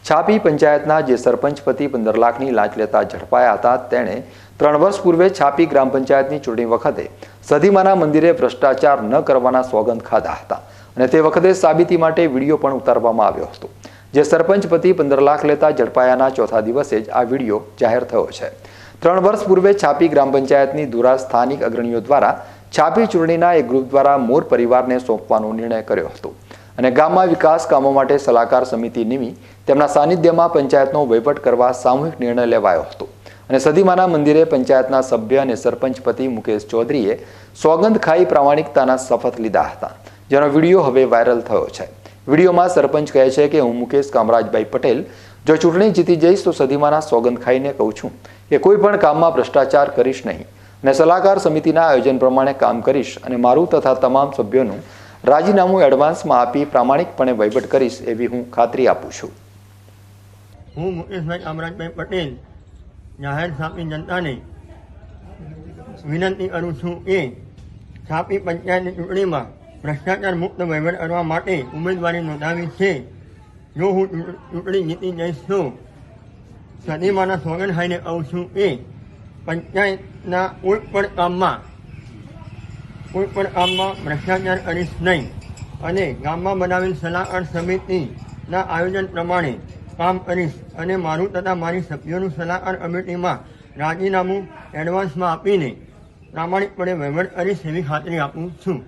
છાપી પંચાયતના જે સરપંચ પતિ 15 લાખની લાંચ લેતા ઝડપાયા હતા તેણે 3 વર્ષ પૂર્વે છાપી ગ્રામ પંચાયતની ચૂંટણી વખતે સધીમાના મંદિરે ભ્રષ્ટાચાર ન કરવાના સોગંદ ખાધા હતા અને તે વખતે સાબિતી માટે વિડીયો પણ ઉતારવામાં આવ્યો હતો। જે સરપંચ પતિ 15 લાખ લેતા ઝડપાયાના ચોથા દિવસે જ આ વિડીયો જાહેર થયો છે। 3 વર્ષ પૂર્વે છાપી ગ્રામ પંચાયતની ધુરા સ્થાનિક અગ્રણીઓ દ્વારા છાપી ચૂંટણીના એક ગ્રુપ દ્વારા મોર પરિવારને સોંપવાનો નિર્ણય કર્યો હતો અને ગામમાં વિકાસ કામો માટે સલાહકાર સમિતિ નિમી તેમના સાનિધ્યમાં પંચાયતનો વહીવટ કરવા સામૂહિક નિર્ણય લેવાયો હતો અને સધીમાના મંદિરે પંચાયતના સભ્ય અને સરપંચ પતિ મુકેશ ચૌધરીએ સોગંદ ખાઈ પ્રામાણિકતાના શપથ લીધા હતા, જેનો વિડીયો હવે વાયરલ થયો છે। વિડીયોમાં સરપંચ કહે છે કે હું મુકેશ કામરાજભાઈ પટેલ જો ચૂંટણી જીતી જઈશ તો સધીમાના સોગંદ ખાઈને કહું છું કે કોઈ પણ કામમાં ભ્રષ્ટાચાર કરીશ નહીં અને સલાહકાર સમિતિના આયોજન પ્રમાણે કામ કરીશ અને મારું તથા તમામ સભ્યોનું રાજીનામું એડવાન્સમાં આપી પ્રામાણિકપણે વહીવટ કરીશ એવી હું ખાતરી આપું છું। હું મુકેશભાઈ કામરાજભાઈ પટેલ જાહેર છાપી જનતાને વિનંતી કરું છું કે છાપી પંચાયતની ચૂંટણીમાં ભ્રષ્ટાચાર મુક્ત વહીવટ કરવા માટે ઉમેદવારી નોંધાવી છે। જો હું ચૂંટણી જીતી જઈશ તો સધીમાના સોગંદ ખાઈને કહું છું કે પંચાયતના કોઈ પણ કામમાં ભ્રષ્ટાચાર કરીશ નહીં અને ગામમાં બનાવેલ સલાહકાર સમિતિના આયોજન પ્રમાણે કામ કરીશ અને મારું તથા મારી સભ્યોનું સલાહકાર કમિટીમાં રાજીનામું એડવાન્સમાં આપીને પ્રામાણિકપણે વહીવટ કરીશ એવી ખાતરી આપું છું।